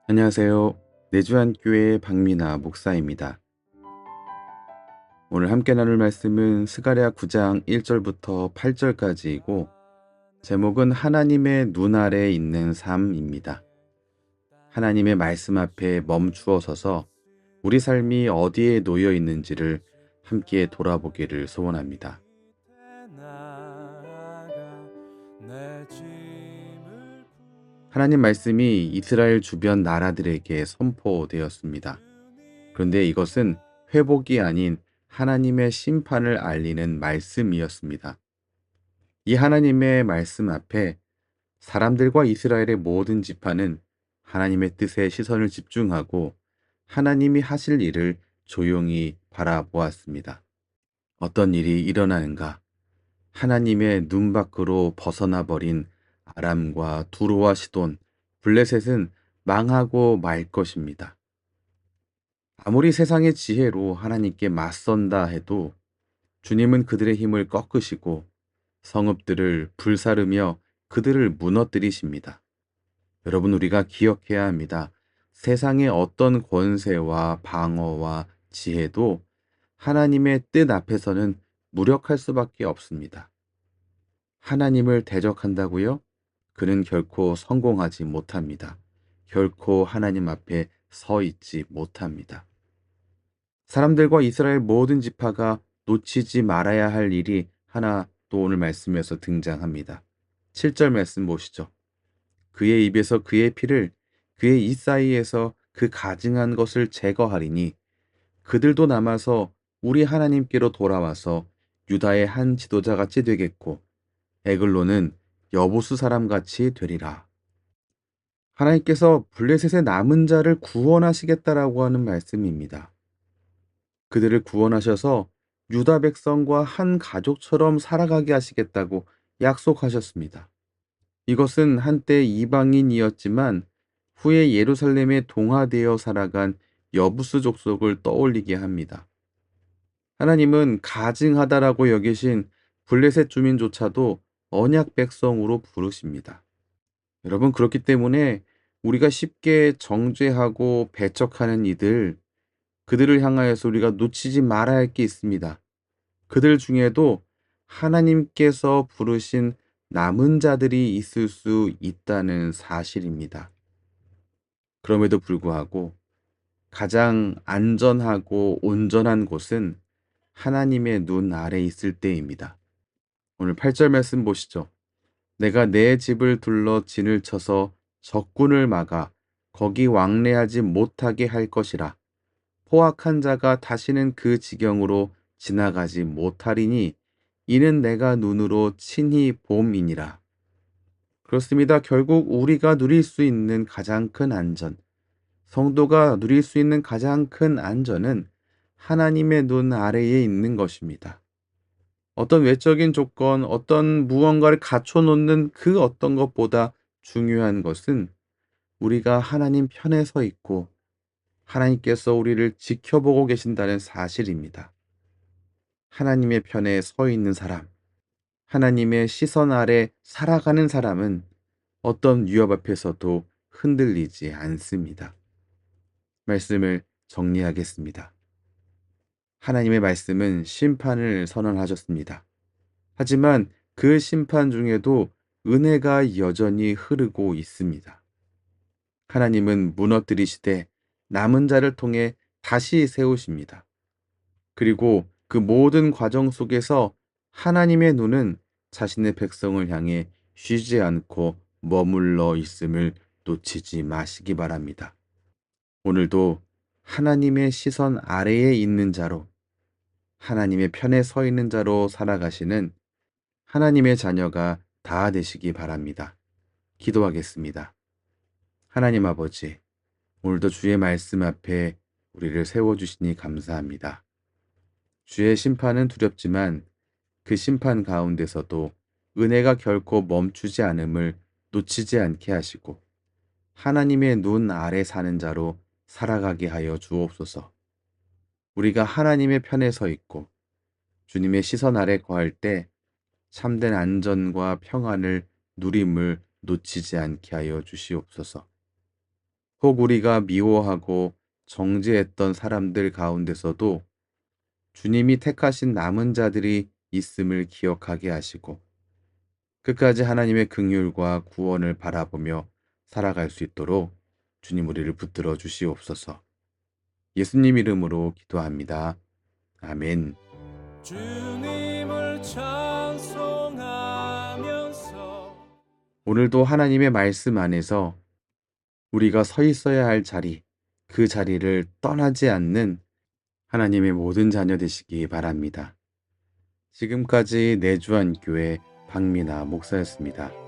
안녕하세요. 내주한교회 박미나 목사입니다. 오늘 함께 나눌 말씀은 스가랴 9장 1절부터 8절까지이고 제목은 하나님의 눈 아래 있는 삶입니다. 하나님의 말씀 앞에 멈추어 서서 우리 삶이 어디에 놓여 있는지를 함께 돌아보기를 소원합니다. 하나님 말씀이 이스라엘 주변 나라들에게 선포되었습니다. 그런데 이것은 회복이 아닌 하나님의 심판을 알리는 말씀이었습니다. 이 하나님의 말씀 앞에 사람들과 이스라엘의 모든 지파는 하나님의 뜻에 시선을 집중하고 하나님이 하실 일을 조용히 바라보았습니다. 어떤 일이 일어나는가? 하나님의 눈 밖으로 벗어나 버린 아람과 두로와 시돈, 블레셋은 망하고 말 것입니다. 아무리 세상의 지혜로 하나님께 맞선다 해도 주님은 그들의 힘을 꺾으시고 성읍들을 불사르며 그들을 무너뜨리십니다. 여러분, 우리가 기억해야 합니다. 세상의 어떤 권세와 방어와 지혜도 하나님의 뜻 앞에서는 무력할 수밖에 없습니다. 하나님을 대적한다고요? 그는 결코 성공하지 못합니다. 결코 하나님 앞에 서 있지 못합니다. 사람들과 이스라엘 모든 지파가 놓치지 말아야 할 일이 하나 또 오늘 말씀에서 등장합니다. 7절 말씀 보시죠. 그의 입에서 그의 피를 그의 입 사이에서 그 가증한 것을 제거하리니 그들도 남아서 우리 하나님께로 돌아와서 유다의 한 지도자같이 되겠고 에글로는 여보수 사람같이 되리라. 하나님께서 블레셋의 남은 자를 구원하시겠다라고 하는 말씀입니다. 그들을 구원하셔서 유다 백성과 한 가족처럼 살아가게 하시겠다고 약속하셨습니다. 이것은 한때 이방인이었지만 후에 예루살렘에 동화되어 살아간 여부수 족속을 떠올리게 합니다. 하나님은 가증하다라고 여기신 블레셋 주민조차도 언약 백성으로 부르십니다. 여러분, 그렇기 때문에 우리가 쉽게 정죄하고 배척하는 이들, 그들을 향하여서 우리가 놓치지 말아야 할 게 있습니다. 그들 중에도 하나님께서 부르신 남은 자들이 있을 수 있다는 사실입니다. 그럼에도 불구하고 가장 안전하고 온전한 곳은 하나님의 눈 아래 있을 때입니다. 오늘 8절 말씀 보시죠. 내가 내 집을 둘러 진을 쳐서 적군을 막아 거기 왕래하지 못하게 할 것이라. 포악한 자가 다시는 그 지경으로 지나가지 못하리니 이는 내가 눈으로 친히 봄이니라. 그렇습니다. 결국 우리가 누릴 수 있는 가장 큰 안전, 성도가 누릴 수 있는 가장 큰 안전은 하나님의 눈 아래에 있는 것입니다. 어떤 외적인 조건, 어떤 무언가를 갖춰놓는 그 어떤 것보다 중요한 것은 우리가 하나님 편에 서 있고 하나님께서 우리를 지켜보고 계신다는 사실입니다. 하나님의 편에 서 있는 사람, 하나님의 시선 아래 살아가는 사람은 어떤 위협 앞에서도 흔들리지 않습니다. 말씀을 정리하겠습니다. 하나님의 말씀은 심판을 선언하셨습니다. 하지만 그 심판 중에도 은혜가 여전히 흐르고 있습니다. 하나님은 무너뜨리시되 남은 자를 통해 다시 세우십니다. 그리고 그 모든 과정 속에서 하나님의 눈은 자신의 백성을 향해 쉬지 않고 머물러 있음을 놓치지 마시기 바랍니다. 오늘도 하나님의 시선 아래에 있는 자로, 하나님의 편에 서 있는 자로 살아가시는 하나님의 자녀가 다 되시기 바랍니다. 기도하겠습니다. 하나님 아버지, 오늘도 주의 말씀 앞에 우리를 세워주시니 감사합니다. 주의 심판은 두렵지만 그 심판 가운데서도 은혜가 결코 멈추지 않음을 놓치지 않게 하시고 하나님의 눈 아래 사는 자로 살아가게 하여 주옵소서. 우리가 하나님의 편에 서 있고 주님의 시선 아래 거할 때 참된 안전과 평안을 누림을 놓치지 않게 하여 주시옵소서. 혹 우리가 미워하고 정죄했던 사람들 가운데서도 주님이 택하신 남은 자들이 있음을 기억하게 하시고 끝까지 하나님의 긍휼과 구원을 바라보며 살아갈 수 있도록 주님 우리를 붙들어 주시옵소서. 예수님 이름으로 기도합니다. 아멘. 주님을 찬송하면서 오늘도 하나님의 말씀 안에서 우리가 서 있어야 할 자리, 그 자리를 떠나지 않는 하나님의 모든 자녀 되시기 바랍니다. 지금까지 내주한 교회 박민아 목사였습니다.